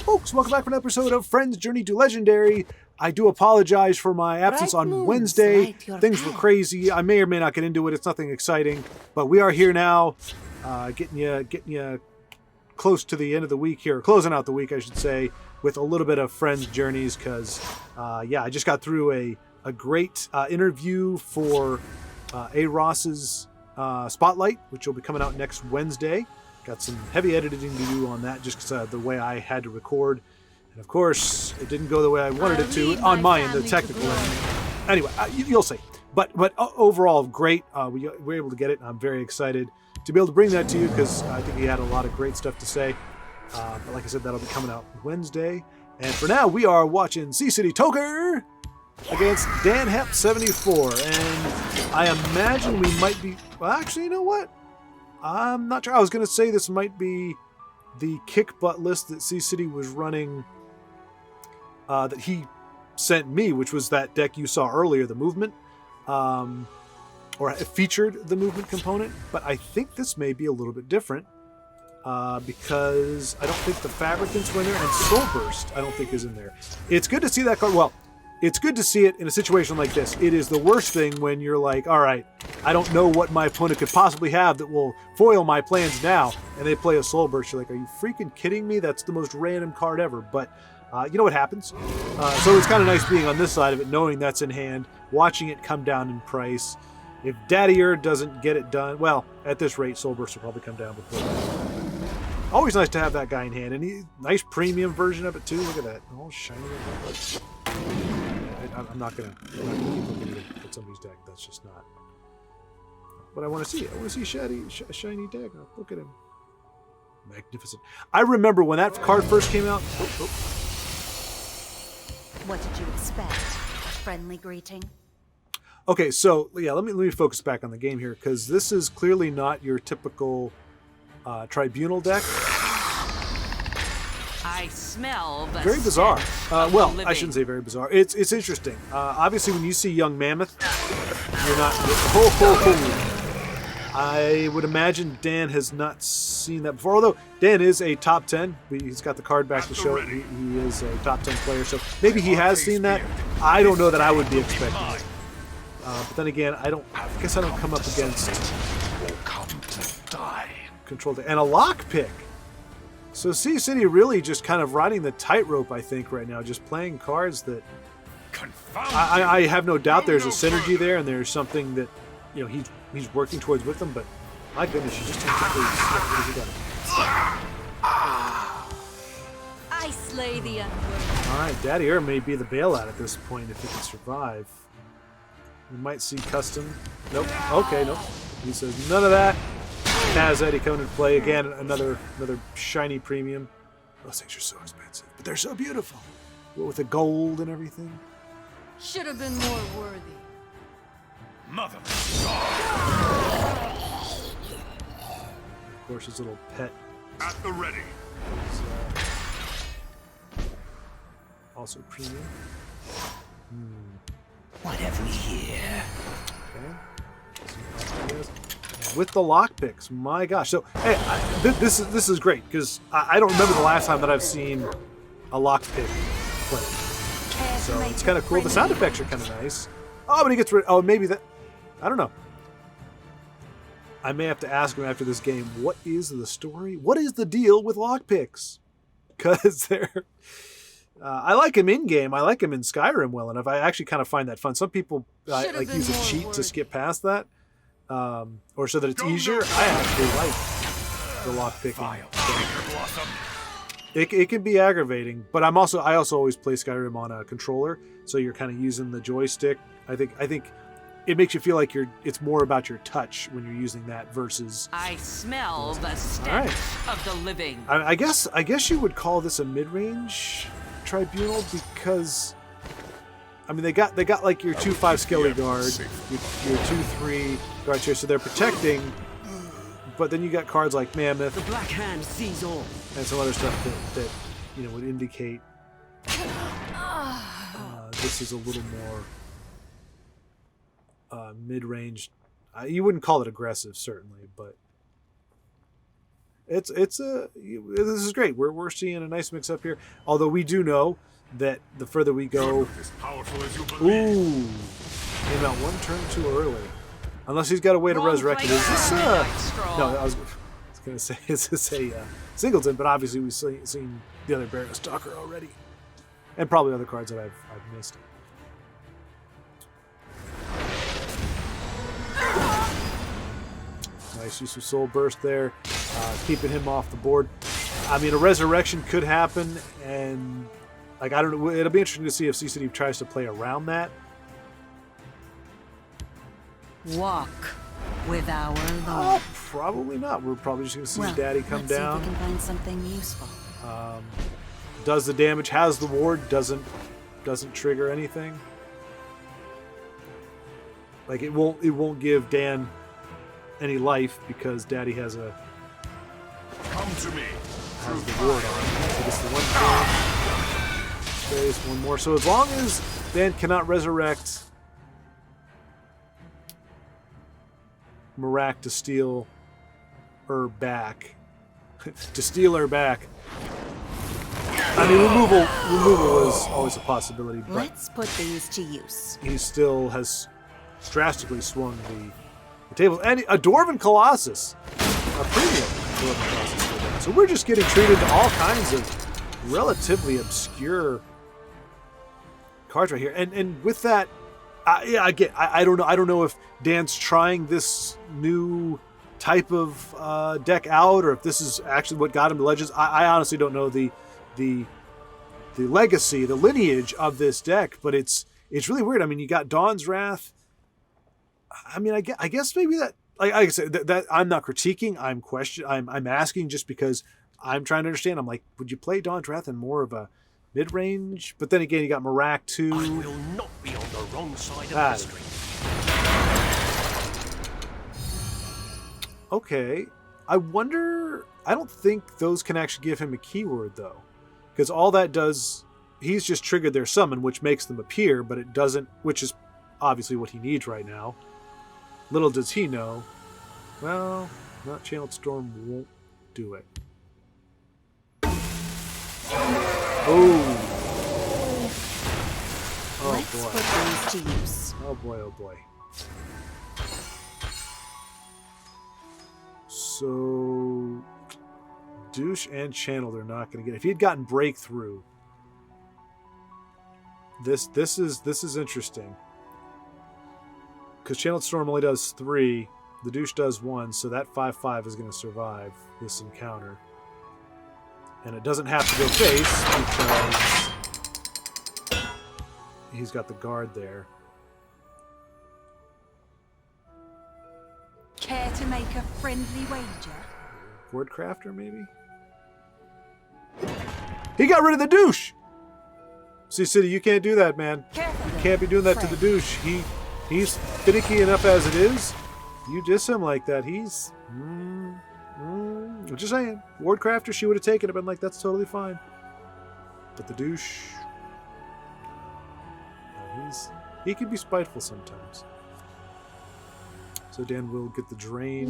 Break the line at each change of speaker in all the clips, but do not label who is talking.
folks, welcome back for an episode of Friends Journey to Legendary. I do apologize for my absence on Wednesday. Things were crazy. I may or may not get into it. It's nothing exciting, but we are here now, getting you close to the end of the week here, closing out the week, I should say, with a little bit of Friends Journeys because, I just got through a great interview for A. Ross's Spotlight, which will be coming out next Wednesday. Got some heavy editing to do on that just because the way I had to record. And of course, it didn't go the way I wanted it to on my end, the technical end. Anyway, you'll see. But overall, great. We were able to get it. I'm very excited to be able to bring that to you because I think he had a lot of great stuff to say. But like I said, that'll be coming out Wednesday. And for now, we are watching Ccitytoker against Dan Hep 74. And I imagine we might be... Well, actually, you know what? I'm not sure. I was going to say this might be the kick butt list that C-City was running that he sent me, which was that deck you saw earlier, the movement, or it featured the movement component. But I think this may be a little bit different because I don't think the Fabricant's winner and Soul Burst I don't think is in there. It's good to see that card. Well, it's good to see it in a situation like this. It is the worst thing when you're like, all right, I don't know what my opponent could possibly have that will foil my plans now, and they play a Soul Burst. You're like, are you freaking kidding me? That's the most random card ever. But you know what happens. So it's kind of nice being on this side of it, knowing that's in hand, watching it come down in price. If Daddier doesn't get it done, well, at this rate, Soul Burst will probably come down before that. Always nice to have that guy in hand, and nice premium version of it too. Look at that, all shiny. I'm not gonna keep looking at somebody's deck. That's just not what I want to see. I want to see a shiny deck. Oh, look at him, magnificent. I remember when that card first came out.
What did you expect? A friendly greeting?
Okay, so yeah, let me focus back on the game here because this is clearly not your typical tribunal deck.
I smell the
very bizarre. Well, I
living.
shouldn't say very bizarre. It's interesting. Obviously, when you see Young Mammoth, you're not. I would imagine Dan has not seen that before. Although Dan is a top 10, he's got the card back to show it. He is a top 10 player, so maybe he has seen that. I don't know that I would be expecting it. But then again, I guess I don't come up against control and a lockpick. So C-City really just kind of riding the tightrope, I think, right now. Just playing cards that I have no doubt there's a synergy there, and there's something that he's working towards with them. But my goodness, you just have to
I slay the unworthy.
All right, Daddy may be the bailout at this point if he can survive. We might see custom. Nope. Okay, nope. He says none of that. Taz Eddie coming into play again. Another shiny premium. Those things are so expensive, but they're so beautiful. With the gold and everything.
Should have been more worthy.
Mother.
Of course, his little pet.
At the ready.
Is, also premium.
What have we here?
Okay. With the lockpicks, my gosh! So, hey, this is great because I don't remember the last time that I've seen a lockpick play. So it's kind of cool. The sound effects are kind of nice. Oh, but he gets rid. Oh, maybe that. I don't know. I may have to ask him after this game. What is the story? What is the deal with lockpicks? Because they're. I like him in game. I like him in Skyrim well enough. I actually kind of find that fun. Some people like use a cheat to skip past that. Or so that it's easier. I actually like the lockpicking. It can be aggravating, but I also always play Skyrim on a controller, so you're kind of using the joystick. I think it makes you feel like it's more about your touch when you're using that versus.
I smell the stench of the living.
I guess you would call this a mid-range tribunal because. I mean, they got like your 2/5 Skelly guard, your 2/3 guard chair, so they're protecting. But then you got cards like Mammoth,
The Black Hand sees all,
and some other stuff that would indicate this is a little more mid-range. You wouldn't call it aggressive, certainly, but this is great. We're seeing a nice mix up here. Although we do know that the further we go,
As powerful as you believe.
ooh, came out one turn too early. Unless he's got a way to resurrect it. Is this no? I was gonna say is this a Singleton? But obviously we've seen the other Barrier Stalker already, and probably other cards that I've missed. Nice use of Soul Burst there, keeping him off the board. I mean, a resurrection could happen, and like I don't know. It'll be interesting to see if City tries to play around that.
Walk with our Lord.
Probably not. We're probably just going to see
Well,
Daddy come
let's
down.
See if we can find something useful.
Does the damage, has the ward, doesn't trigger anything. Like it won't give Dan any life because Daddy has a
Come to me.
has the ward on. So it's the one thing. Space, one more. So as long as Dan cannot resurrect Myriad to steal her back. To steal her back. I mean, removal is always a possibility, but
Let's put these to use.
he still has drastically swung the tables. And a Dwarven Colossus. A premium Dwarven Colossus for that. So we're just getting treated to all kinds of relatively obscure cards right here. And with that, I don't know if Dan's trying this new type of deck out, or if this is actually what got him to Legends. I honestly don't know the legacy, the lineage of this deck, but it's really weird. I mean, you got Dawn's Wrath. I mean, I guess maybe that, like I said, that I'm not critiquing. I'm asking just because I'm trying to understand. I'm like, would you play Dawn's Wrath in more of a mid-range? But then again, you got Myriad too.
I will not be on the wrong side of history.
Okay. I wonder... I don't think those can actually give him a keyword, though. Because all that does... He's just triggered their summon, which makes them appear, but it doesn't... Which is obviously what he needs right now. Little does he know. Well, not Channeled Storm won't do it. Oh.
Let's
Boy.
put these to use.
Oh boy, oh boy. So Douche and Channel they're not going to get. If he had gotten Breakthrough, this is interesting. Because Channeled Storm only does 3, the Douche does 1, so that 5/5 is going to survive this encounter. And it doesn't have to go face because he's got the guard there.
Care to make a friendly wager?
Wordcrafter, maybe? He got rid of the Douche! City, you can't do that, man.
Careful.
You can't be doing that to the Douche. He's finicky enough as it is. You diss him like that, he's... I'm just saying. Wardcrafter, she would have taken it, been like, that's totally fine. But the Douche... He can be spiteful sometimes. So Dan will get the Drain.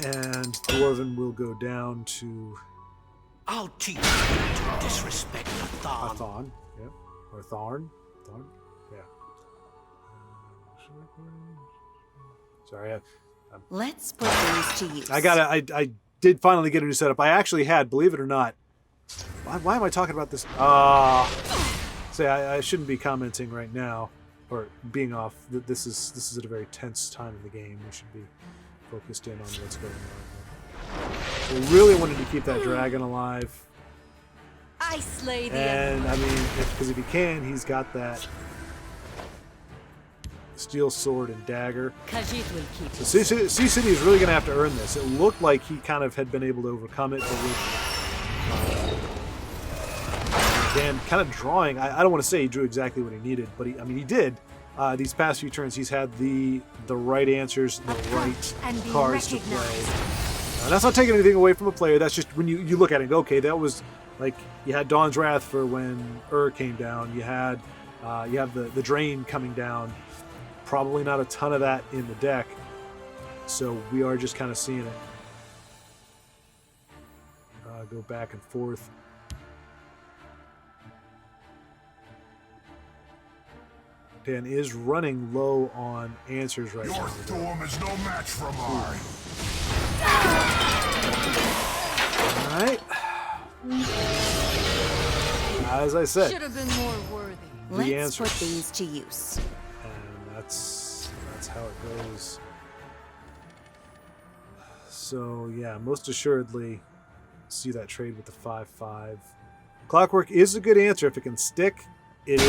And Dwarven will go down to...
I'll teach you to disrespect the
a
Thon.
Thon. Yep. Or Tharn. Tharn? Yeah. Sorry,
Let's put these to use.
I did finally get a new setup. I actually had, believe it or not. Why am I talking about this? Say I shouldn't be commenting right now, or being off. This is at a very tense time in the game. We should be focused in on what's going on here. We really wanted to keep that dragon alive.
I slay the
And I mean, because if he can, he's got that steel sword and dagger.
Khajiit will keep
So City is really going to have to earn this. It looked like he kind of had been able to overcome it, but with Dan kind of drawing, I don't want to say he drew exactly what he needed, but he did. These past few turns, he's had the right answers, the right cards to play. That's not taking anything away from a player. That's just when you look at it and go, okay, that was like you had Dawn's Wrath for when came down. You have the Drain coming down. Probably not a ton of that in the deck. So we are just kind of seeing it go back and forth. Dan is running low on answers right now.
Your storm is no match for mine.
All right. As I said,
Should have been more worthy.
the
Let's
answers.
put these to use.
And that's how it goes. So yeah, most assuredly see that trade with the 5/5. Clockwork is a good answer if it can stick. It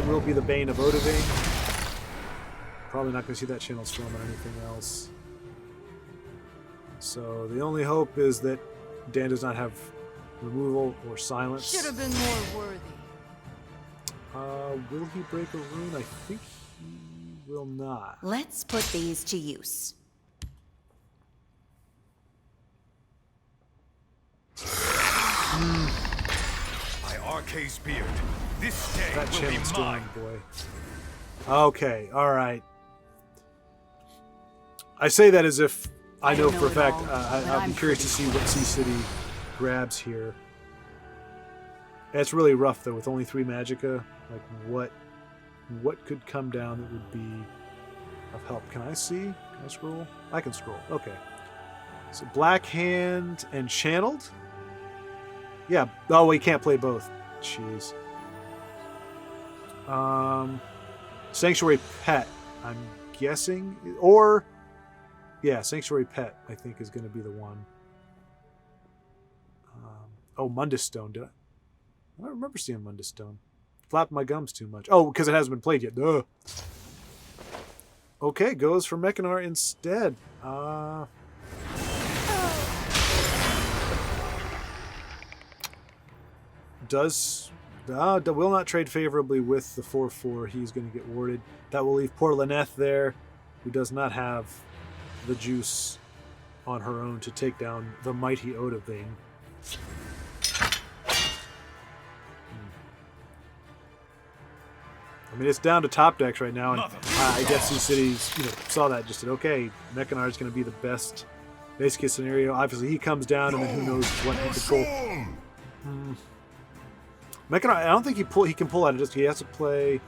will be the bane of Odoving. Probably not going to see that channel storm or anything else. So the only hope is that Dan does not have removal or silence.
Should have been more worthy.
Will he break a rune? I think he will not.
Let's put these to use.
My arcane spirit. This day
That
will be
channel storm,
mine.
boy. Okay, all right. I say that as if I know for a
it
fact.
all, but
I'd be
I'm
curious to see what City grabs here. It's really rough though, with only 3 magicka. Like what could come down that would be of help? Can I see? Can I scroll? I can scroll. Okay. So Black Hand and Channeled. Yeah. Oh, we can't play both. Jeez. Sanctuary Pet, I'm guessing, or yeah, Sanctuary Pet, I think is going to be the one. Oh, Mundus Stone. I don't remember seeing Mundus Stone. Flap my gums too much. Oh, because it hasn't been played yet. Duh. Okay, goes for Mechanar instead. Will not trade favorably with the 4/4. He's going to get warded. That will leave poor Lyneth there, who does not have the juice on her own to take down the mighty Odoving. I mean, it's down to top decks right now, and I guess these cities, saw that, just said, okay, Mechanar is going to be the best base case scenario. Obviously, he comes down, and then who knows what he could pull. Mechanar, I don't think he can pull out of it. He has to play,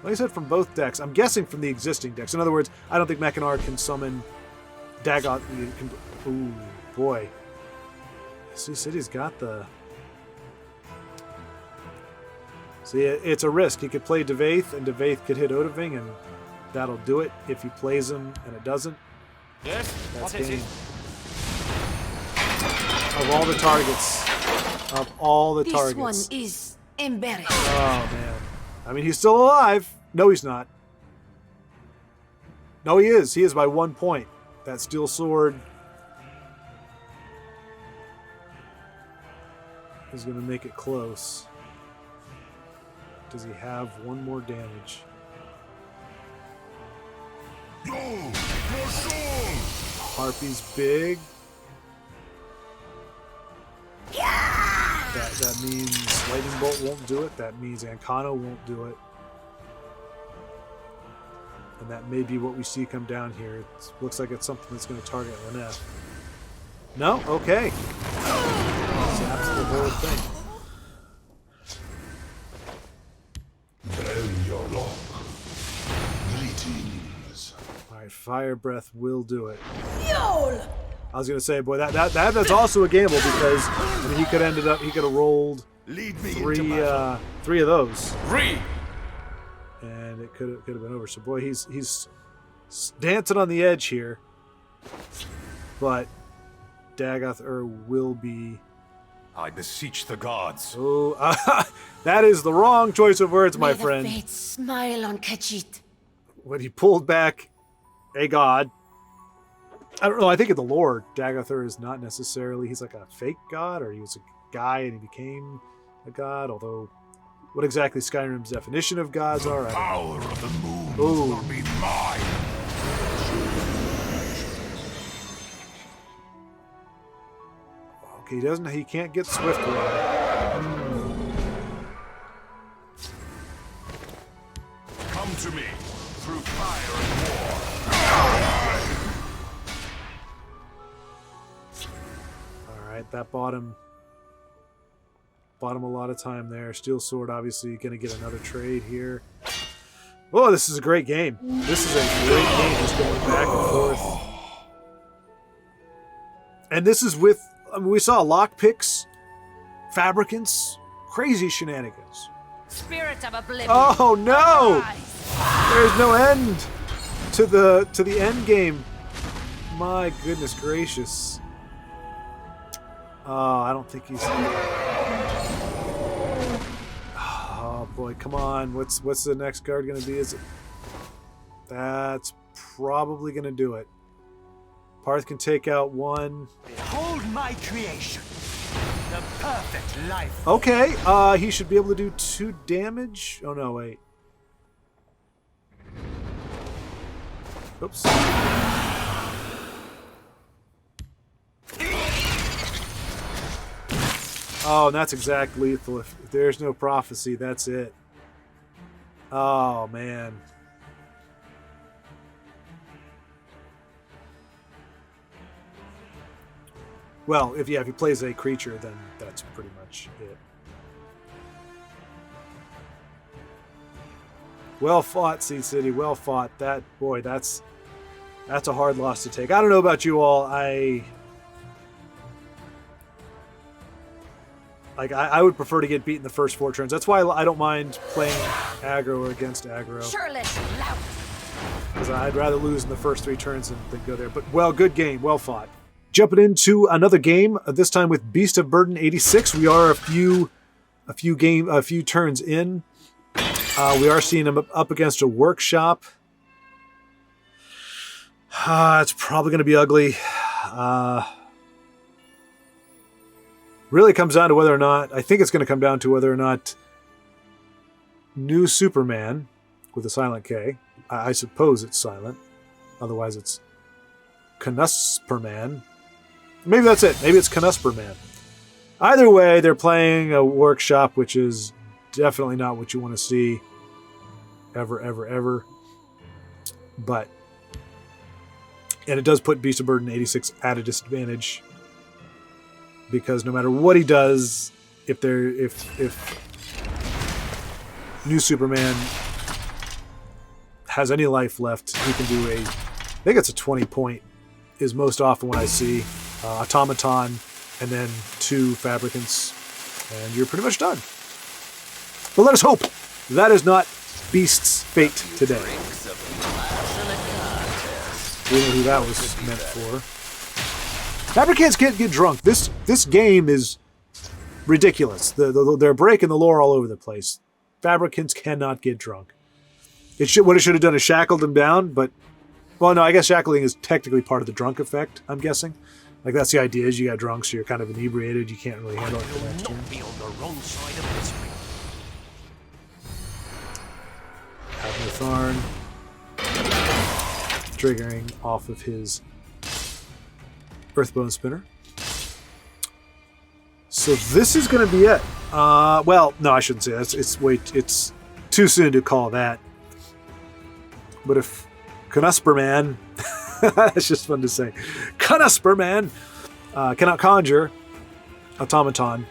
like I said, from both decks. I'm guessing from the existing decks. In other words, I don't think Mechanar can summon Dagot. Ooh, boy. See, City's got the... See, it's a risk. He could play Devaith, and Devaith could hit Odoving, and that'll do it. If he plays him and it doesn't,
Yes?
that's
What is
game.
it?
Of all the targets. Of all the
This
targets.
one is embarrassing.
Oh, man. I mean, he's still alive. No, he's not. No, he is. He is by 1 point. That steel sword is going to make it close. Does he have 1 more damage?
Yo! Your soul!
Harpy's big. That means Lightning Bolt won't do it. That means Ancano won't do it. And that may be what we see come down here. It looks like it's something that's going to target Lyneth. No? Okay. Zaps the whole thing.
Greetings.
Alright, Fire Breath will do it. I was gonna say, boy, that's also a gamble, because I mean, he could have rolled
Lead me
three
into battle.
three of those,
Read!
and it could have been over. So boy, he's dancing on the edge here, but Dagoth will be.
I beseech the gods.
Oh, that is the wrong choice of words, my friend.
The fates smile on Khajiit.
When he pulled back a god. I don't know. I think in the lore, Dagoth is not necessarily. He's like a fake god, or he was a guy and he became a god. Although, what exactly Skyrim's definition of gods are, I don't know.
Power of the moon
Ooh.
will be mine.
Okay, he can't get Swift Run.
Come to me. through fire and war.
All right, that bought him a lot of time there. Steel Sword obviously going to get another trade here. Oh, this is a great game. This is a great game, just going back and forth. And this is with, I mean, we saw lockpicks, fabricants, crazy shenanigans.
Spirit of oblivion.
Oh no!
Arise.
There's no end to the end game. My goodness gracious. Oh, I don't think he's. Oh boy, come on! What's the next card going to be? Is it? That's probably going to do it. Parth can take out one.
Behold my creation. The perfect life.
Okay, he should be able to do 2 damage. Oh no, wait. Oops. Oh, and that's exact lethal. If there's no prophecy, that's it. Oh, man. Well, if he plays a creature, then that's pretty much it. Well fought, Seed City. Well fought. That's a hard loss to take. I don't know about you all. I would prefer to get beaten the first 4 turns. That's why I don't mind playing aggro or against aggro. Because I'd rather lose in the first 3 turns than go there. But, well, good game. Well fought. Jumping into another game, this time with Beast of Burden 86. We are a few turns in. We are seeing him up against a workshop. It's probably going to be ugly. Really comes down to whether or not, I think it's going to come down to whether or not New Superman, with a silent K, I suppose it's silent, otherwise it's Knusperman. Maybe that's it. Maybe it's Knusperman. Either way, they're playing a workshop, which is definitely not what you want to see ever, ever, ever. But, and it does put Beast of Burden 86 at a disadvantage, because no matter what he does, if New Superman has any life left, he can do I think it's a 20 point is most often what I see. Automaton, and then 2 Fabricants, and you're pretty much done. But let us hope that is not Beast's fate today. We know who that was meant for. Fabricants can't get drunk. This game is ridiculous. They're breaking the lore all over the place. Fabricants cannot get drunk. What it should have done is shackled them down, but, well, no, I guess shackling is technically part of the drunk effect, I'm guessing. Like, that's the idea, is you got drunk, so you're kind of inebriated, you can't really handle it for the next turn.
Be on the wrong side of history.
Abnatharn triggering off of his Earthbone Spinner. So this is going to be it. Well, no, I shouldn't say that. It's too soon to call that. But if Knusperman, that's just fun to say, Knusperman cannot conjure Automaton,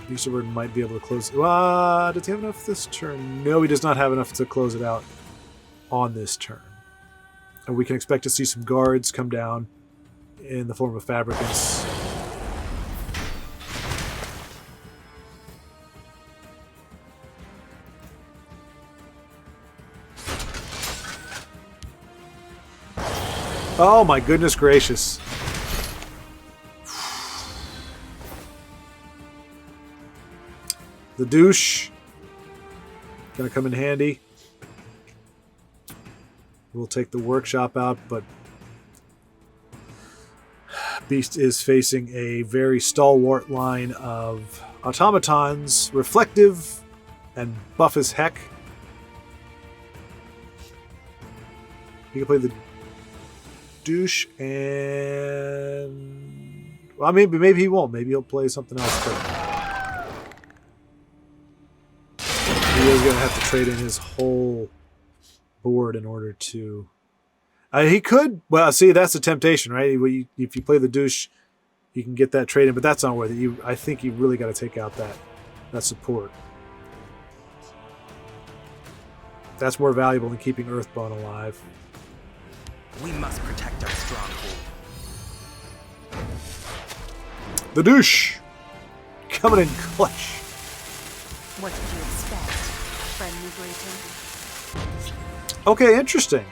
Beast of Burden might be able to close. Does he have enough this turn? No, he does not have enough to close it out on this turn. And we can expect to see some guards come down in the form of Fabricants. Oh my goodness gracious. The douche. Gonna come in handy. We'll take the workshop out, but Beast is facing a very stalwart line of automatons, reflective and buff as heck. He can play the douche and, well, maybe he won't. Maybe he'll play something else too. He is going to have to trade in his whole board in order to... he could... Well, see, that's the temptation, right? If you play the douche, you can get that trade in, but that's not worth it. I think you really got to take out that support. That's more valuable than keeping Earthbone alive.
We must protect our stronghold.
The douche! Coming in clutch.
What did you expect? Friendly greeting?
Okay, interesting.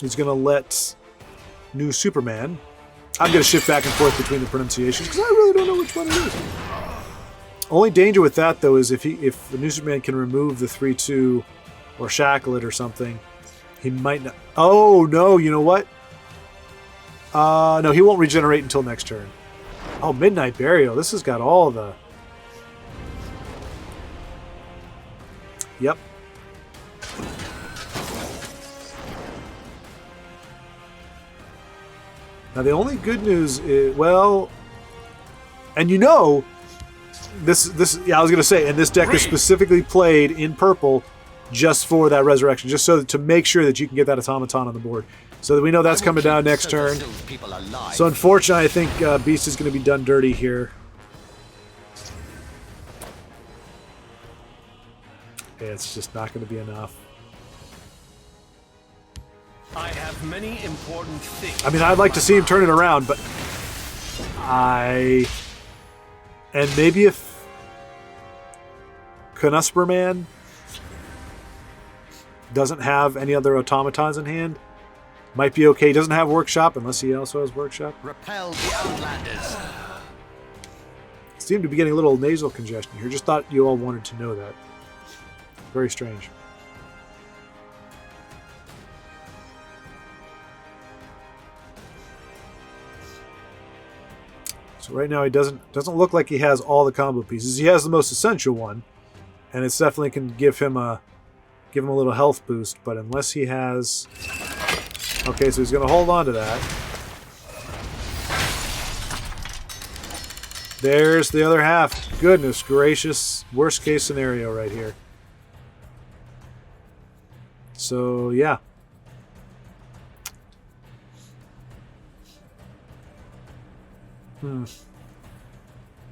He's going to let New Superman... I'm going to shift back and forth between the pronunciations because I really don't know which one it is. Only danger with that, though, is if the New Superman can remove the 3-2 or shackle it or something, he might not... Oh, no, you know what? No, he won't regenerate until next turn. Oh, Midnight Burial. This has got all the... Yep. Now, the only good news is, well, and you know, this yeah, I was going to say, and this deck is specifically played in purple just for that resurrection, just so to make sure that you can get that automaton on the board. So that we know that's coming down next turn. So unfortunately, I think Beast is going to be done dirty here. Yeah, it's just not going to be enough.
I have many important things.
I mean, I'd like to see him turn it around, but and maybe if Knusperman doesn't have any other automatons in hand, might be okay. He doesn't have Workshop unless he also has Workshop.
Repel the Outlanders.
Seem to be getting a little nasal congestion here. Just thought you all wanted to know that. Very strange. So right now he doesn't look like he has all the combo pieces. He has the most essential one, and it's definitely can give him a little health boost. But unless he has, okay, so he's going to hold on to that. There's the other half. Goodness gracious, worst case scenario right here. So yeah.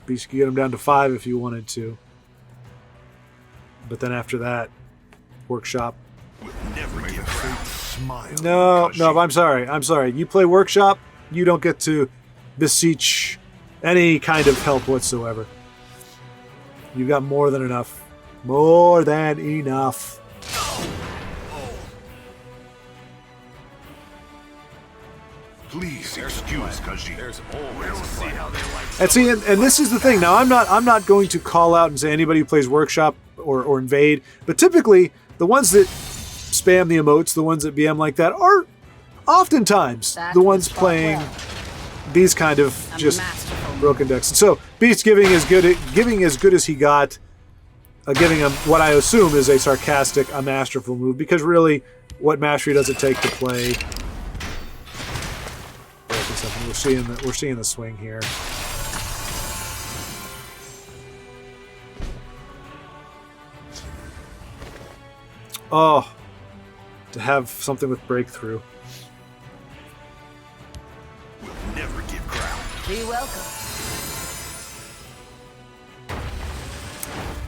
Beast could get him down to 5 if you wanted to. But then after that, Workshop.
Never give fate smile.
No, I'm sorry. You play Workshop, you don't get to beseech any kind of help whatsoever. You've got more than enough. More than enough.
Please excuse Khajiit. There's always see how they like.
And see, and this is the thing. Now, I'm not going to call out and say anybody who plays Workshop or Invade, but typically the ones that spam the emotes, the ones that BM like that, are oftentimes the ones playing these kind of just broken decks. And so Beast giving as good as he got, giving him what I assume is a sarcastic, a masterful move, because really, what mastery does it take to play? We're seeing the swing here. Oh, to have something with breakthrough.
We'll never give ground.
Be welcome.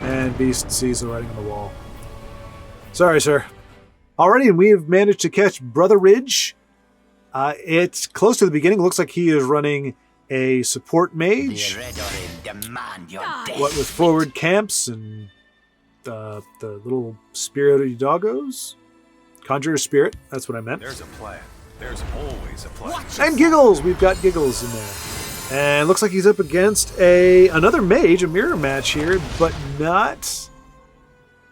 And Beast sees the writing on the wall. Sorry, sir. Alrighty, and we have managed to catch Brotheridge. It's close to the beginning. Looks like he is running a support mage. What with forward camps and the little spirity doggos? Conjurer's Spirit, that's what I meant.
There's a plan. There's always a plan.
And Giggles! We've got Giggles in there. And looks like he's up against another mage, a mirror match here, but not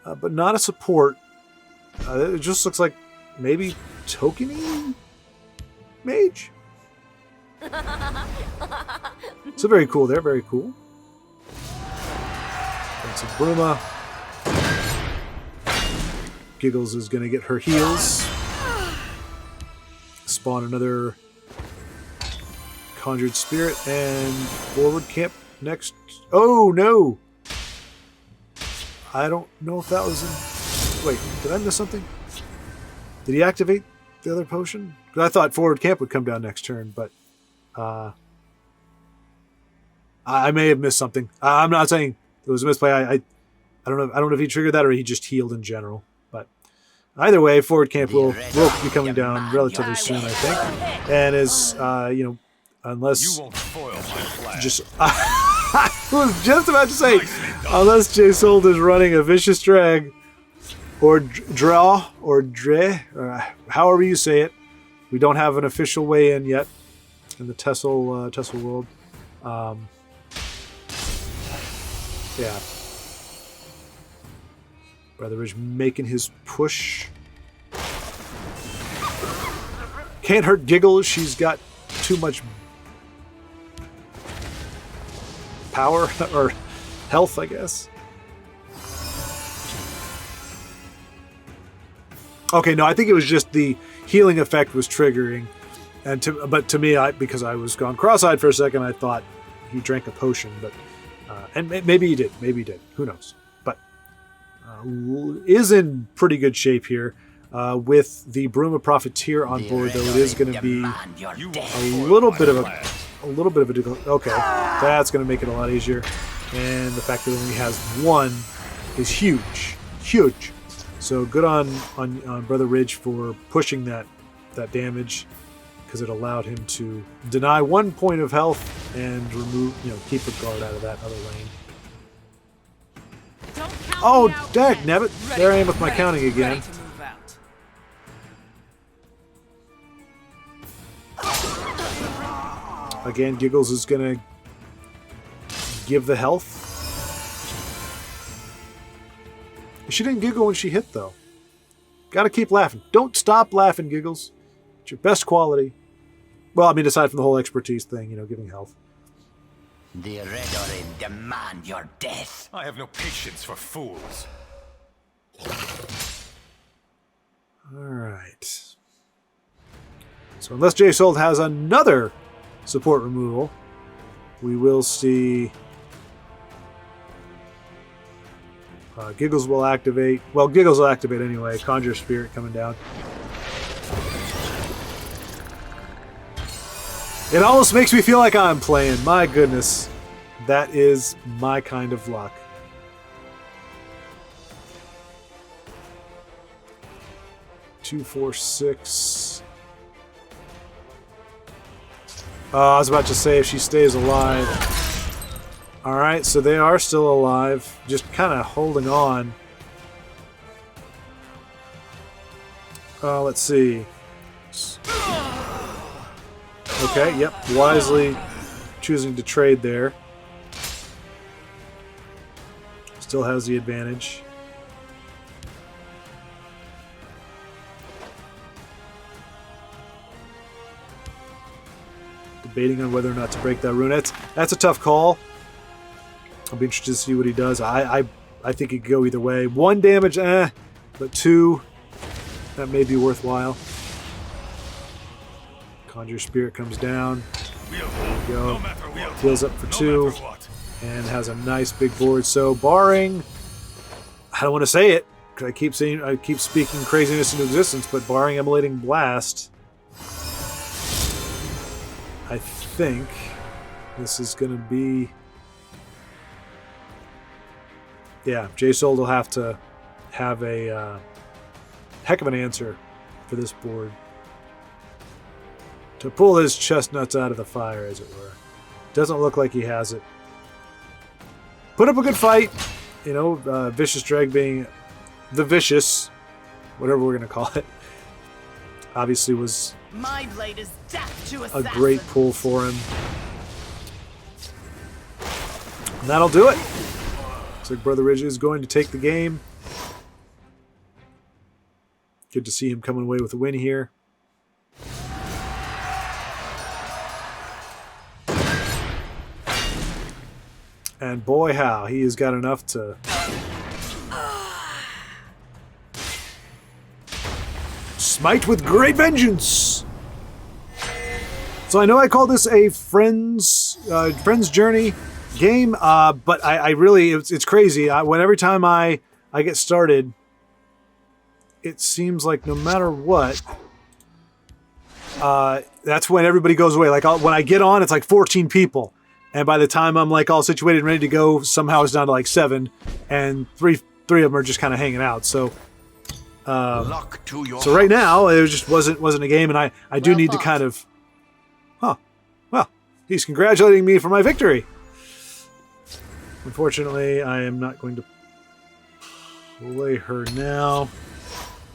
a support. It just looks like maybe tokeny mage. So very cool there, very cool. That's a Bruma. Giggles is going to get her heals. Spawn another Conjured Spirit and forward camp next. Oh no! I don't know if that was in. Wait, did I miss something? Did he activate the other potion? Because I thought forward camp would come down next turn, but I may have missed something. I'm not saying it was a misplay. I don't know. I don't know if he triggered that or he just healed in general. But either way, forward camp will be coming down relatively soon, I think. And as you know, unless
You won't spoil my plan.
just I was just about to say, unless J-Sold is running a vicious drag or draw or dre, or however you say it. We don't have an official weigh-in yet in the TESL world. Yeah. Brotheridge making his push. Can't hurt Giggles. She's got too much power or health, I guess. Okay, no, I think it was just the healing effect was triggering, but to me, because I was gone cross-eyed for a second, I thought he drank a potion, but and maybe he did, who knows? But is in pretty good shape here with the Broom of Profiteer on board, though it is going to be a little bit of a difficult. Okay, that's going to make it a lot easier, and the fact that it only has one is huge. So good on Brotheridge for pushing that damage, because it allowed him to deny 1 point of health and remove, keep a guard out of that other lane. Oh, dag nabbit! There I am with my counting again. Again, Giggles is gonna give the health. She didn't giggle when she hit, though. Gotta keep laughing. Don't stop laughing, Giggles. It's your best quality. Well, I mean, aside from the whole expertise thing, giving health.
The Redorin demand your death.
I have no patience for fools.
Alright. So unless J-Sold has another support removal, we will see... Giggles will activate. Well, Giggles will activate anyway. Conjure Spirit coming down. It almost makes me feel like I'm playing. My goodness. That is my kind of luck. Two, 4, 6. I was about to say if she stays alive. Alright, so they are still alive. Just kind of holding on. Let's see. Okay, yep. Wisely choosing to trade there. Still has the advantage. Debating on whether or not to break that rune. That's a tough call. I'll be interested to see what he does. I think it could go either way. 1 damage, but 2, that may be worthwhile. Conjure Spirit comes down. There we go. Heals up for 2, and has a nice big board. So barring, I don't want to say it because I keep speaking craziness into existence, but barring Emulating Blast, I think this is going to be. Yeah, J-Sold will have to have a heck of an answer for this board to pull his chestnuts out of the fire, as it were. Doesn't look like he has it. Put up a good fight. Vicious Drag being the vicious, whatever we're going to call it, obviously was
My blade is death to
a
assassin.
great pull for him. And that'll do it. Looks like Brotheridge is going to take the game. Good to see him coming away with a win here. And boy, how he has got enough to smite with great vengeance. So I know I call this a friend's journey game, but I really it's crazy. Every time I get started, it seems like no matter what, that's when everybody goes away. Like when I get on, it's like 14 people. And by the time I'm like all situated and ready to go, somehow it's down to like 7. And three of them are just kind of hanging out. So so right now, it just wasn't a game. And I do need to kind of... Well, he's congratulating me for my victory. Unfortunately, I am not going to play her now.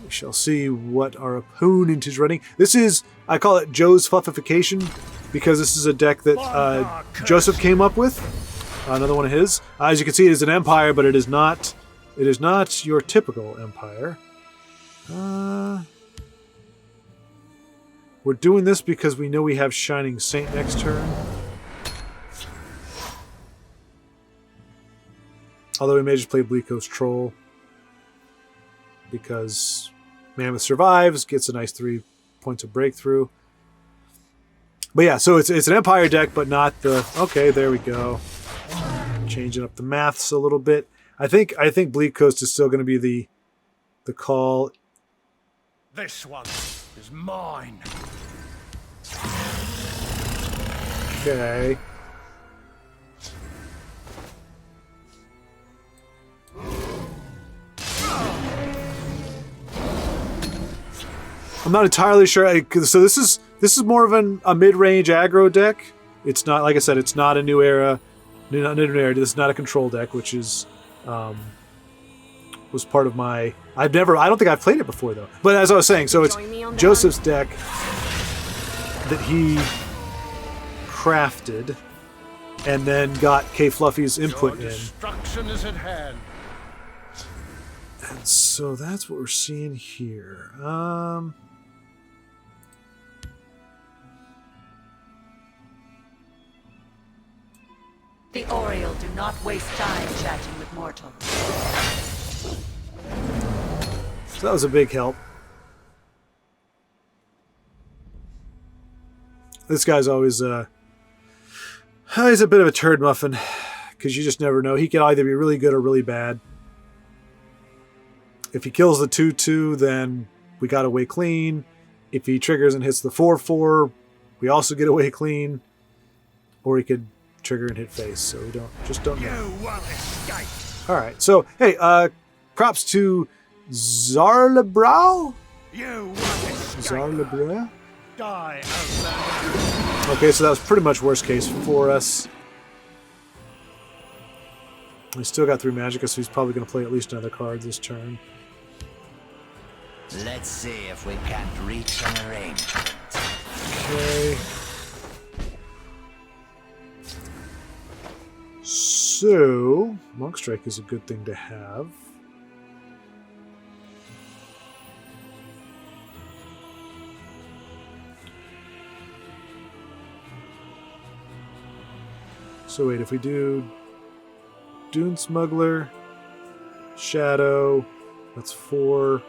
We shall see what our opponent is running. This is, I call it Joe's Fluffification, because this is a deck that Joseph came up with. Another one of his. As you can see, it is an Empire, but it is not your typical Empire. We're doing this because we know we have Shining Saint next turn. Although we may just play Bleak Coast Troll, because Mammoth survives, gets a nice 3 points of breakthrough. But yeah, so it's an Empire deck, but not the... Okay, there we go. Changing up the maths a little bit. I think Bleak Coast is still going to be the call.
This one is mine.
Okay. I'm not entirely sure. So this is more of a mid-range aggro deck. It's not, like I said, it's not a new era. Not a new era. This is not a control deck, which is was part of my... I don't think I've played it before though. But as I was saying, so it's Joseph's deck that he crafted and then got K Fluffy's input in.
Destruction is at hand.
And so that's what we're seeing here.
The Oriole do not waste time chatting with mortals.
So that was a big help. This guy's always he's a bit of a turd muffin, because you just never know. He can either be really good or really bad. If he kills the 2/2, then we got away clean. If he triggers and hits the 4/4, we also get away clean. Or he could trigger and hit face, so we don't know.
You won't escape.
All right, so hey, props to Zarlebrow.
You won't escape.
Zarlebrow.
Die, Outlander.
Okay, so that was pretty much worst case for us. We still got 3 Magicka, so he's probably going to play at least another card this turn.
Let's see if we can't reach an arrangement.
Okay. So, Monk Strike is a good thing to have. So wait, if we do Dune Smuggler, Shadow, that's 4.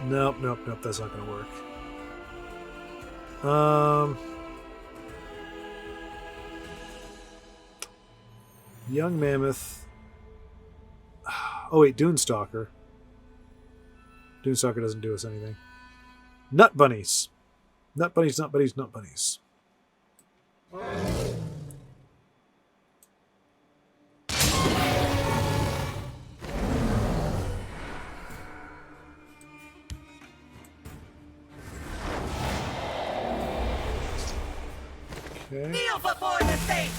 Nope, that's not going to work. Young Mammoth. Oh wait, Dunestalker. Dunestalker doesn't do us anything. Nut Bunnies. Nut Bunnies, Nut Bunnies, Nut Bunnies. Okay.
Kneel before the saint!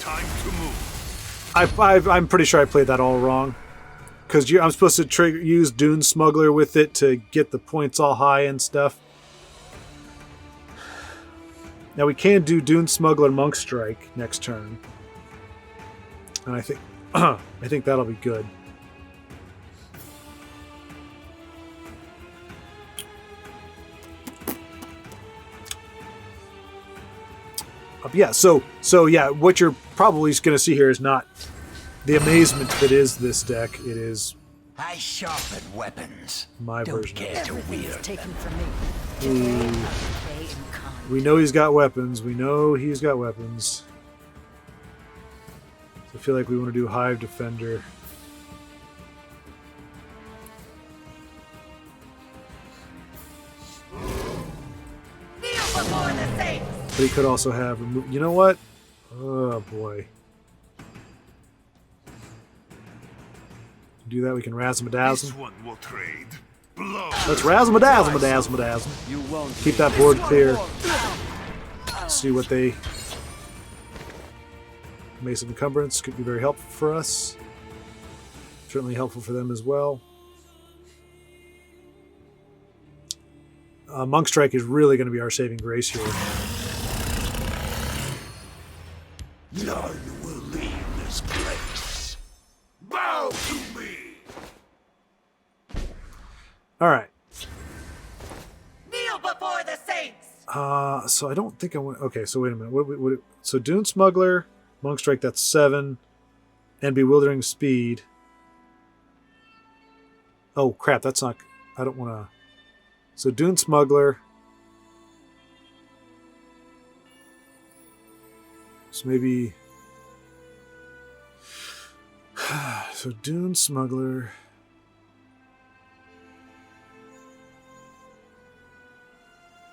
Time to move.
I'm pretty sure I played that all wrong. Because I'm supposed to use Dune Smuggler with it to get the points all high and stuff. Now we can do Dune Smuggler Monk Strike next turn. And I think I think that'll be good. Yeah, so yeah, what you're probably going to see here is not the amazement that is this deck. It is
I sharpen weapons.
my
Don't
version.
care to
Everything is
wield
taken
them.
from me.
Ooh.
Pay in kind.
We know he's got weapons. We know he's got weapons. I feel like we want to do Hive Defender. But he could also have remove. You know what? Oh boy. Do that. We can razzle
This
dazzle.
one will trade. Blow.
Let's razzle dazzle dazzle dazzle.
You won't
Keep that board clear. See what they. Mace of Encumbrance could be very helpful for us. Certainly helpful for them as well. Monk Strike is really going to be our saving grace here.
None will leave this place. Bow to me.
All right.
Kneel before the saints.
So I don't think I want. Okay, so wait a minute. So Dune Smuggler, Monk Strike. That's 7, and Bewildering Speed. Oh crap! That's not. I don't want to. So Dune Smuggler. So maybe. So Dune Smuggler.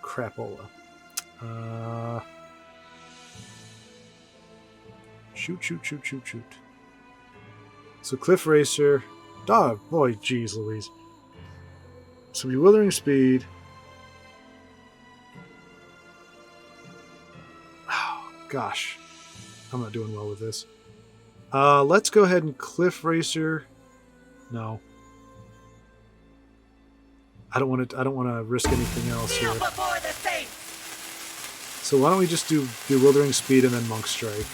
Crapola. Shoot. So Cliff Racer. Dog, boy, jeez Louise. So Bewildering Speed. Oh, gosh. I'm not doing well with this. Let's go ahead and Cliff Racer. No. I don't want to risk anything else here. So why don't we just do Bewildering Speed and then Monk Strike?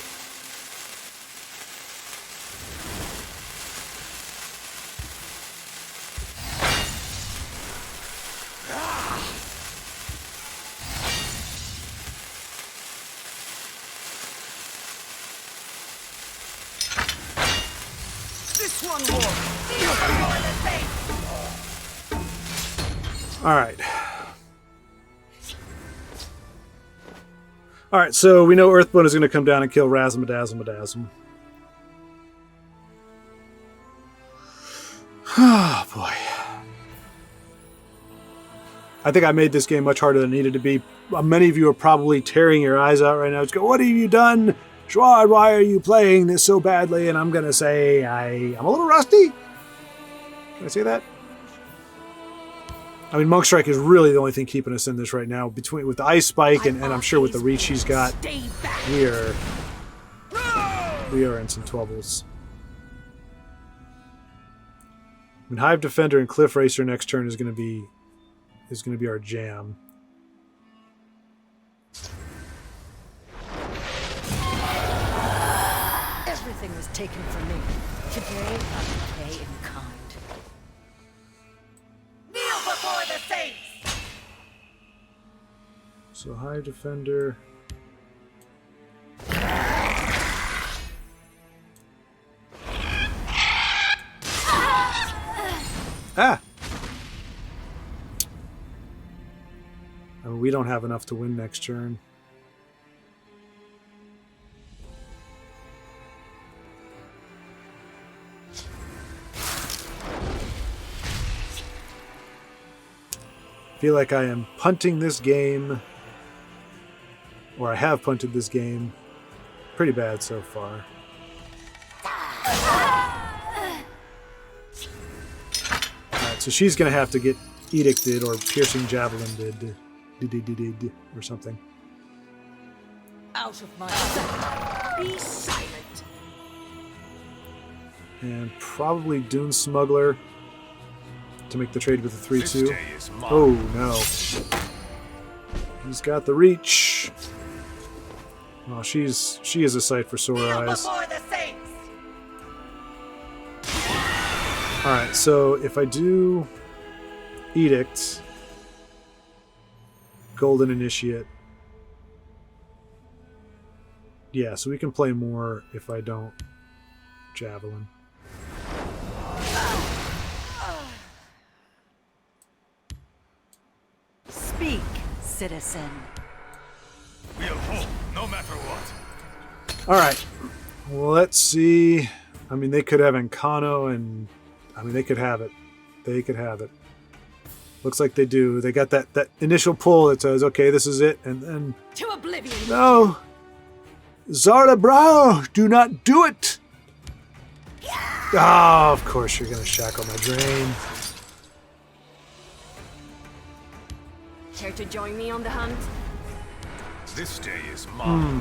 This one will.
All right. All right, so we know Earthbone is going to come down and kill Razzle-Madazzle-Madazzle. Oh, boy. I think I made this game much harder than it needed to be. Many of you are probably tearing your eyes out right now. Just go, what have you done? Schwaaard, why are you playing this so badly? And I'm going to say I'm a little rusty. Can I say that? I mean, Monk Strike is really the only thing keeping us in this right now. With the Ice Spike and I'm sure with the reach he's got, we are in some troubles. I mean, Hive Defender and Cliff Racer next turn is going to be our jam.
Everything was taken from me. Today, I pay in kind.
Kneel before the saints.
So Hive Defender. Ah! I mean, we don't have enough to win next turn. I feel like I am punting this game, or I have punted this game pretty bad so far. Alright, so she's going to have to get Edicted or Piercing Javelin did or something.
Out of my sight. Be silent.
And probably Dune Smuggler to make the trade with the 3-2.
This day is mine.
Oh no. He's got the reach. Oh, she is a sight for sore
Kneel
eyes.
before the saints.
Alright, so if I do Edict, Golden Initiate. Yeah, so we can play more if I don't Javelin.
Speak, citizen.
We'll hold, no matter what.
Alright. Well, let's see. I mean, they could have Encano and... I mean, they could have it. They could have it. Looks like they do. They got that initial pull that says, okay, this is it. And then...
To oblivion!
No! Zarda Brow! Do not do it! Ah, of course you're going to shackle my drain.
Care to join me on the hunt?
This day is mine.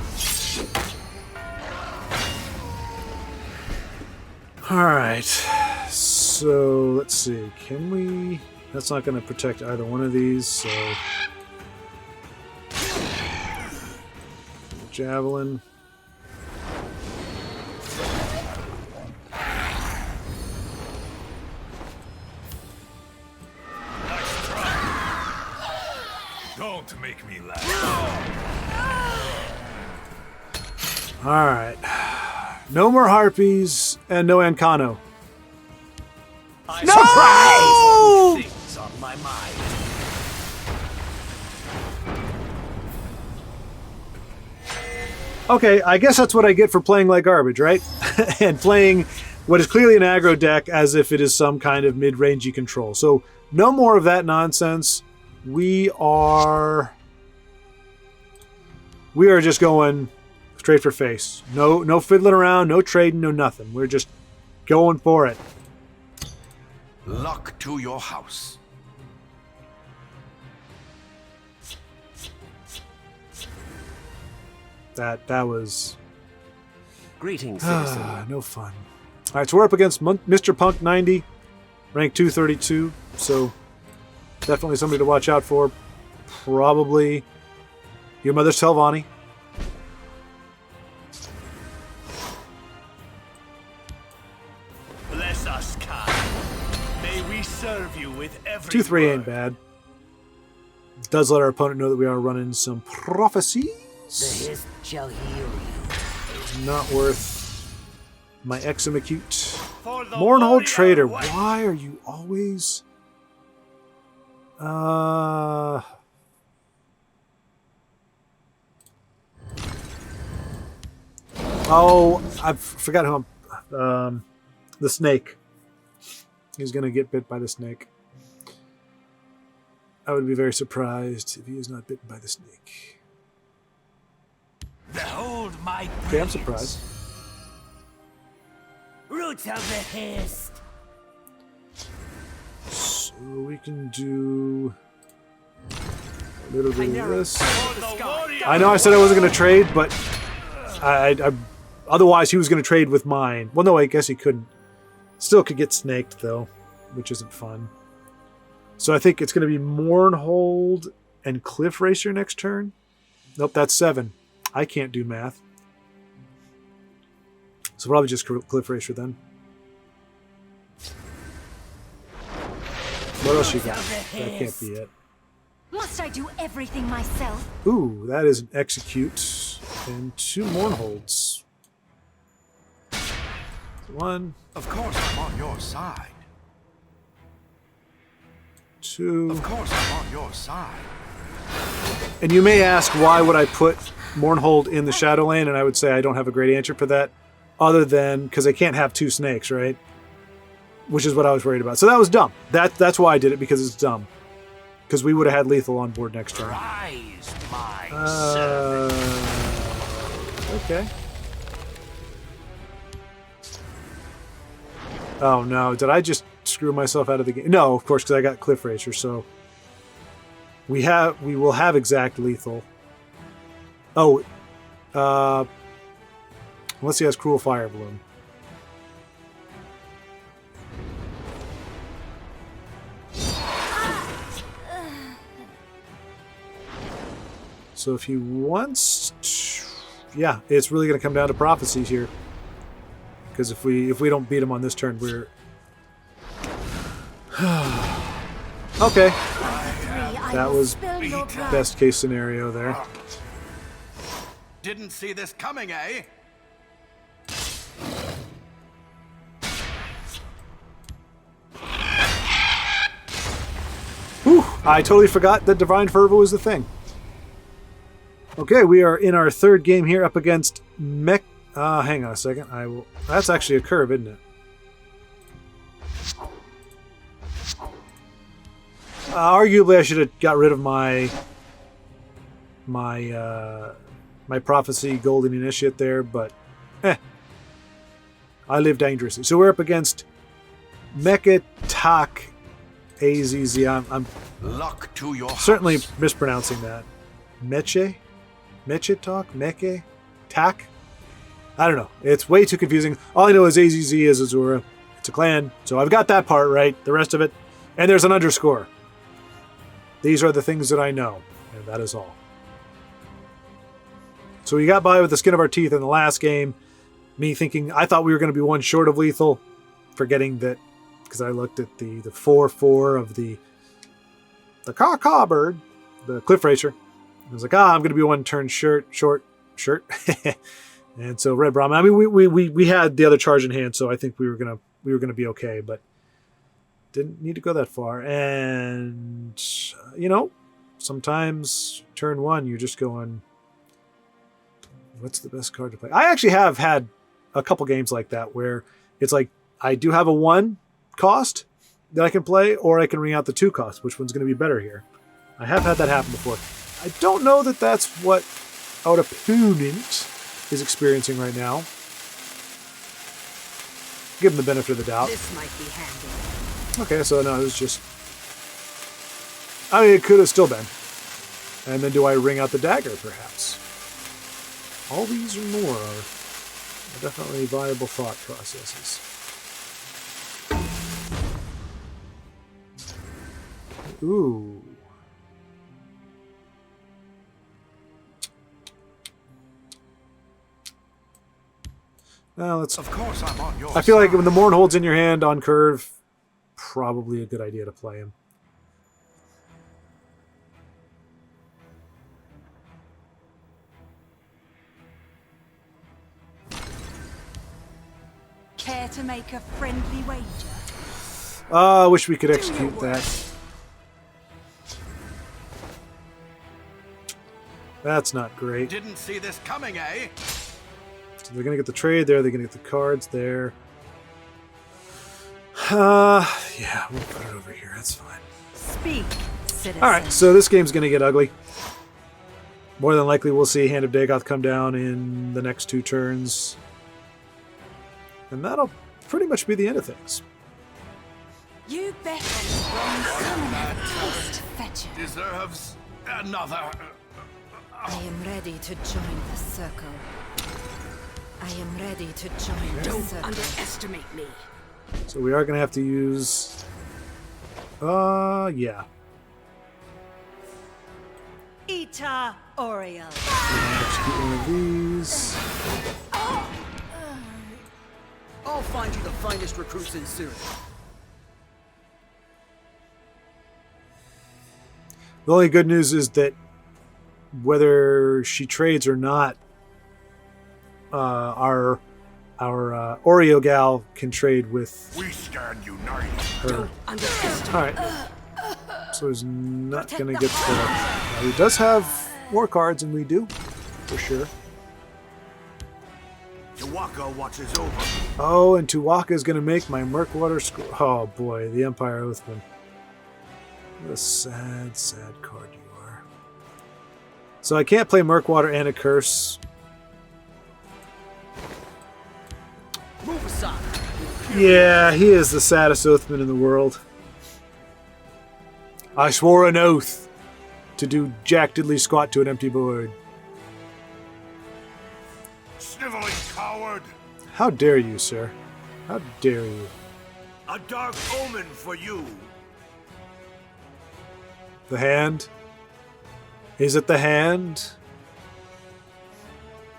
Alright. So, let's see. Can we... That's not going to protect either one of these, so... Javelin.
Don't make me laugh.
Alright. No more harpies and no Ancano. No!
Things on my mind.
Okay, I guess that's what I get for playing like garbage, right? And playing what is clearly an aggro deck as if it is some kind of mid-rangey control. So no more of that nonsense. We are just going straight for face. No fiddling around, no trading, no nothing. We're just going for it.
Luck to your house.
That was
Greetings, citizen.
no fun. All right, so we're up against Mr. Punk 90, rank 232. So definitely somebody to watch out for. Probably your mother's Telvanni.
Bless us, Khan. May we serve you with every
2-3 ain't
word.
bad. Does let our opponent know that we are running some prophecies.
The hist shall heal you.
Not worth my eximacute.
For the
Mournhold
warrior
Trader.
wife.
Why are you always... Oh, I forgot who I'm... the snake. He's going to get bit by the snake. I would be very surprised if he is not bitten by the snake.
Behold my
Okay, I'm
brilliance.
surprised.
Roots of the hist.
So we can do a little bit of this.
For the warrior
I know I said I wasn't going to trade, but I otherwise he was going to trade with mine. Well, no, I guess he couldn't. Still could get snaked, though, which isn't fun. So I think it's going to be Mournhold and Cliff Racer next turn. Nope, that's 7. I can't do math. So probably just Cliff Racer then. What else you got? That can't be it.
Must I do everything myself?
Ooh, that is an Execute and 2 Mournholds. 1,
Of course I'm on your side.
2.
Of course I'm on your side.
And you may ask, why would I put Mournhold in the Shadow Lane? And I would say I don't have a great answer for that, other than because I can't have 2 snakes, right? Which is what I was worried about. So that was dumb. That's why I did it, because it's dumb. Because we would have had lethal on board next turn.
Rise, my servant.
Okay. Oh no, did I just screw myself out of the game? No, of course, because I got Cliff Racer, so we will have exact lethal. Oh, unless he has Cruel Fire Bloom. So if he wants to, yeah, it's really going to come down to prophecies here. Because if we don't beat him on this turn, we're okay. That was best case scenario there.
Didn't see this coming, eh?
Whew, I totally forgot that Divine Fervor was the thing. Okay, we are in our third game here up against Hang on a second. I will. That's actually a curve, isn't it? Arguably, I should have got rid of my prophecy golden initiate there, but I live dangerously. So we're up against Mecha Tak AZZ. I'm
Luck to your
certainly
house.
mispronouncing that. Meche Talk? Meche? Tak? I don't know. It's way too confusing. All I know is AZZ is Azura. It's a clan. So I've got that part right. The rest of it. And there's an underscore. These are the things that I know. And that is all. So we got by with the skin of our teeth in the last game. Me thinking, I thought we were going to be one short of lethal. Forgetting that, because I looked at the 4-4 of the Caw bird, the Cliff Racer. I was like, I'm going to be one turn short. And so Red Brahmin. I mean, we had the other charge in hand, so I think we were gonna be okay, but didn't need to go that far. And sometimes turn one you're just going, what's the best card to play? I actually have had a couple games like that where it's like I do have a 1 cost that I can play, or I can ring out the 2 cost. Which one's going to be better here? I have had that happen before. I don't know that that's what our opponent is experiencing right now. Give him the benefit of the doubt.
This might be handy.
Okay, so no, it was just... I mean, it could have still been. And then do I ring out the dagger, perhaps? All these or more are definitely viable thought processes. Ooh. Let's.
Of course, I'm on your
I feel like
side.
when the Mournhold's in your hand on curve, probably a good idea to play him.
Care to make a friendly wager?
I wish we could execute that. That's not great.
Didn't see this coming, eh?
So they're going to get the trade there. They're going to get the cards there. Yeah, we'll put it over here. That's fine.
Speak, citizen.
All right, so this game's going to get ugly. More than likely, we'll see Hand of Dagoth come down in the next 2 turns. And that'll pretty much be the end of things.
You bet on someone post fetcher.
Deserves another.
I am ready to join the circle. I am ready to join the
Don't
circle.
underestimate me.
So we are going to have to use... yeah.
Eta Oriel.
Execute one of these.
I'll find you the finest recruits in Syria.
The only good news is that whether she trades or not, our Oreo gal can trade with
We stand united.
her.
Don't underestimate.
All right. So he's not going to get the... Now he does have more cards than we do, for sure.
Chewbacca watches over.
Oh, and Tuwaka is going to make my Murkwater score. Oh boy, the Empire Oathman. What a sad, sad card you are. So I can't play Murkwater and a curse.
Move aside.
Yeah, he is the saddest Oathman in the world. I swore an oath to do jack diddly squat to an empty board.
Sniveling coward.
How dare you, sir? How dare you?
A dark omen for you.
The hand? Is it the hand?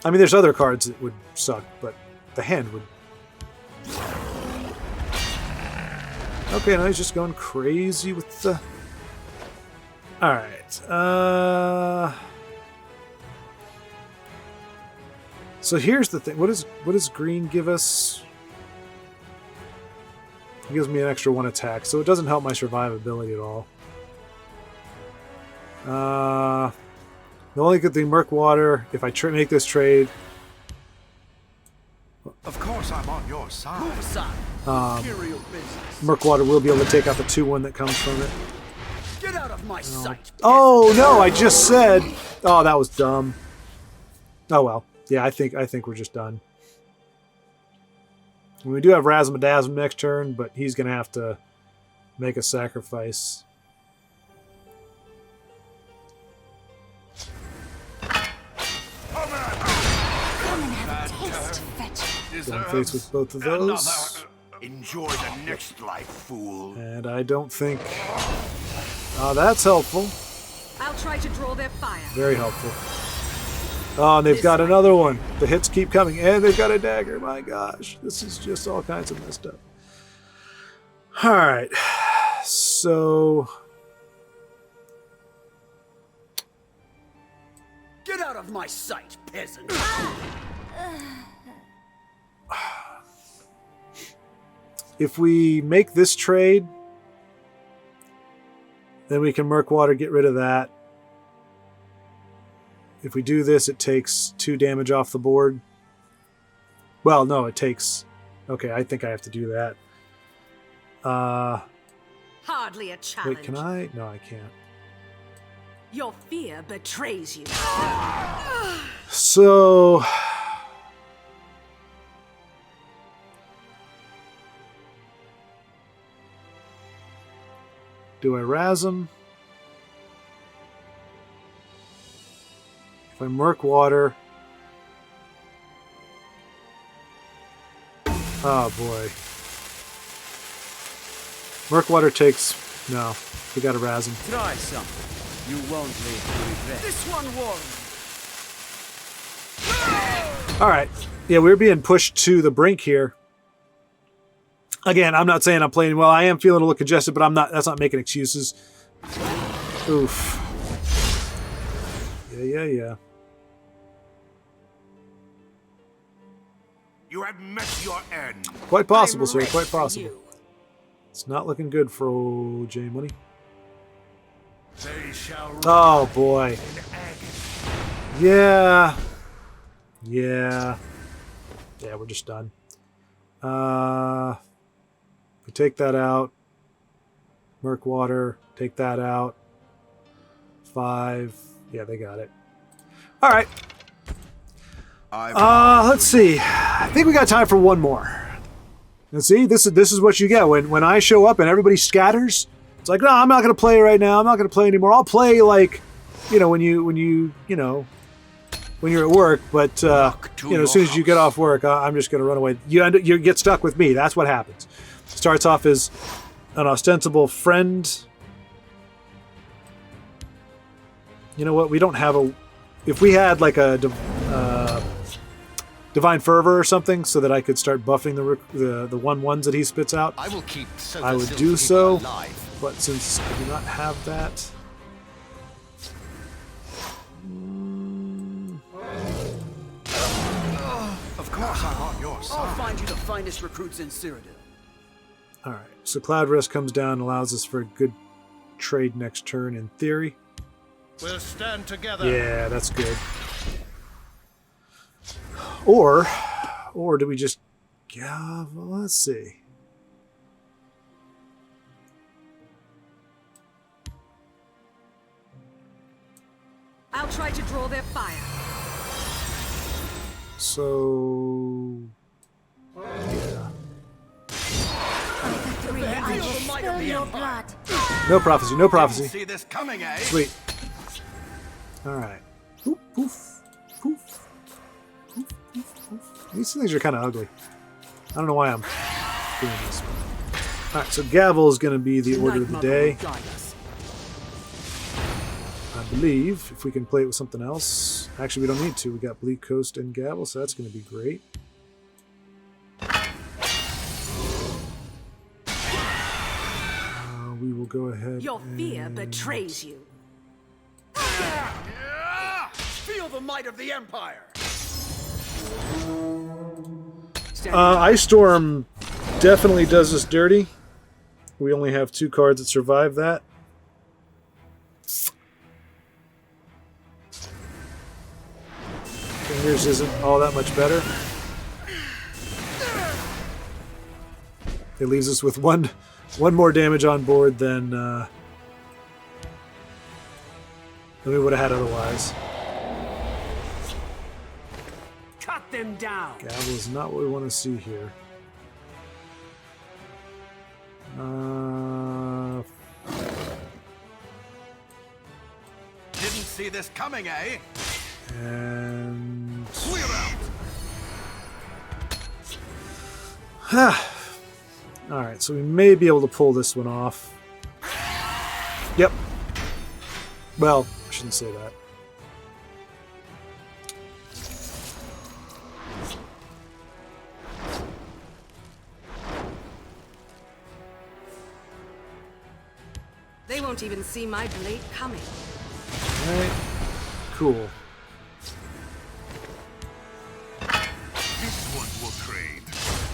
I mean, there's other cards that would suck, but the hand would... Okay, now he's just going crazy with the... Alright, so here's the thing. What does green give us? It gives me an extra 1 attack, so it doesn't help my survivability at all. The only good thing, Murkwater, if I make this trade,
Of course I'm on your side.
Move aside. Imperial business.
Murkwater will be able to take out the 2/1 that comes from it.
Get out of my sight.
Oh no! I just said. Oh, that was dumb. Oh well. Yeah, I think we're just done. We do have Razmadazm next turn, but he's gonna have to make a sacrifice. Going face with both of those.
Enjoy the next life, fool.
And I don't think... Oh, that's helpful.
I'll try to draw their fire.
Very helpful. Oh, and they've got another one. The hits keep coming. And they've got a dagger. My gosh. This is just all kinds of messed up. Alright. So...
Get out of my sight, peasant.
If we make this trade, then we can Murkwater, get rid of that. If we do this, it takes 2 damage off the board. Well, no, it takes... Okay, I think I have to do that.
Hardly a challenge.
Wait, can I? No, I can't.
Your fear betrays you.
So... Do I razz him? If I Murkwater... Oh boy. Murkwater takes... No, we gotta razz him.
Try something. You won't live to regret. This one won.
Alright. Yeah, we're being pushed to the brink here. Again, I'm not saying I'm playing well. I am feeling a little congested, but I'm not. That's not making excuses. Oof. Yeah.
You have met your end.
Quite possible, sir.
I'm
Quite
ready for
possible.
you.
It's not looking good for old J Money.
They shall
Oh boy.
in agony.
Yeah. We're just done. We take that out. Murkwater, take that out. 5. Yeah, they got it. All right. Let's see. I think we got time for one more. And see, this is what you get when I show up and everybody scatters. It's like, no, I'm not going to play right now. I'm not going to play anymore. I'll play like, when you're at work. But as soon as you get off work, I'm just going to run away. You get stuck with me. That's what happens. Starts off as an ostensible friend. You know what? We don't have a... If we had like a Divine Fervor or something so that I could start buffing the 1/1s that he spits out,
I will keep
I would do so. But since I do not have that...
Of course I'm on your
I'll
side.
find you the finest recruits in Cyrodiil.
Alright, so Cloud Rest comes down, allows us for a good trade next turn in theory.
We'll stand together.
Yeah, that's good. Or do we just... Yeah, well, let's see.
I'll try to draw their fire.
So... Yeah.
I will spill your blood.
No prophecy, no prophecy.
See this coming, eh?
Sweet. Alright. Poof, poof, poof. Poof, poof, poof. These things are kind of ugly. I don't know why I'm doing this. Alright, so Gavel is going to be the order of the day. I believe, if we can play it with something else. Actually, we don't need to. We got Bleak Coast and Gavel, so that's going to be great. We will go ahead.
Your fear
and...
betrays you.
Feel the might of the Empire.
Ice Storm definitely does us dirty. We only have 2 cards that survive that. Fingers isn't all that much better. It leaves us with one more damage on board than we would have had otherwise.
Cut them down.
Gavel is not what we want to see here.
Didn't see this coming, eh?
And
We're out.
all right, so we may be able to pull this one off. Yep. Well, I shouldn't say that.
They won't even see my blade coming.
All right. Cool.
This one will trade.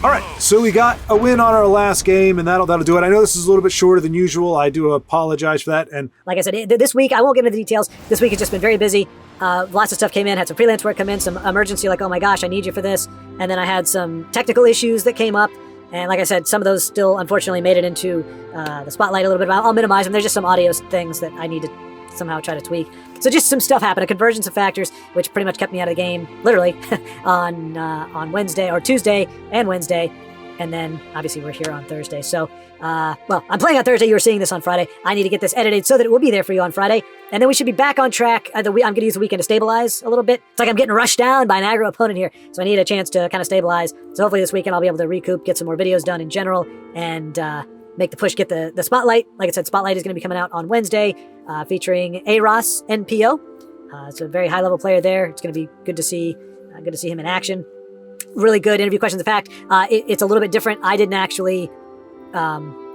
All right, so we got a win on our last game, and that'll do it. I know this is a little bit shorter than usual. I do apologize for that. And
like I said, this week, I won't get into the details. This week has just been very busy. Lots of stuff came in, had some freelance work come in, some emergency, like, oh my gosh, I need you for this. And then I had some technical issues that came up. And like I said, some of those still, unfortunately, made it into the spotlight a little bit. I'll minimize them. There's just some audio things that I need to somehow try to tweak. So just some stuff happened, a convergence of factors, which pretty much kept me out of the game, literally, on Wednesday, or Tuesday and Wednesday. And then, obviously, we're here on Thursday. So, well, I'm playing on Thursday. You were seeing this on Friday. I need to get this edited so that it will be there for you on Friday. And then we should be back on track. I'm going to use the weekend to stabilize a little bit. It's like I'm getting rushed down by an aggro opponent here. So I need a chance to kind of stabilize. So hopefully this weekend I'll be able to recoup, get some more videos done in general, and make the push, get the Spotlight. Like I said, Spotlight is going to be coming out on Wednesday, featuring Aros NPO. It's a very high-level player there. It's going to be good to see him in action. Really good interview questions. In fact, it's a little bit different. I didn't actually...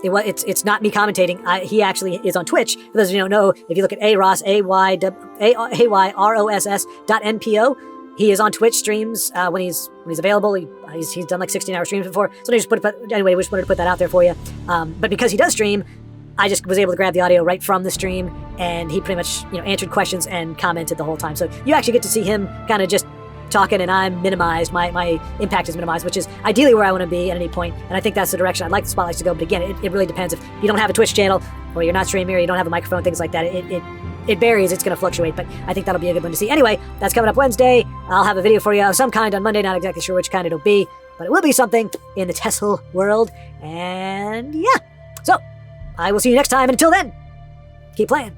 It's not me commentating. He actually is on Twitch. For those of you who don't know, if you look at Aros, AYROSS.NPO, he is on Twitch streams when he's available. He's done like 16-hour streams before. So we just wanted to put that out there for you. But because he does stream, I just was able to grab the audio right from the stream, and he pretty much answered questions and commented the whole time. So you actually get to see him kind of just talking, and I'm minimized. My impact is minimized, which is ideally where I want to be at any point. And I think that's the direction I'd like the spotlights to go. But again, it really depends. If you don't have a Twitch channel, or you're not streaming, or you don't have a microphone, things like that, it varies. It's going to fluctuate. But I think that'll be a good one to see. Anyway, that's coming up Wednesday. I'll have a video for you of some kind on Monday. Not exactly sure which kind it'll be, but it will be something in the TESL world. And yeah, so I will see you next time. And until then, keep playing.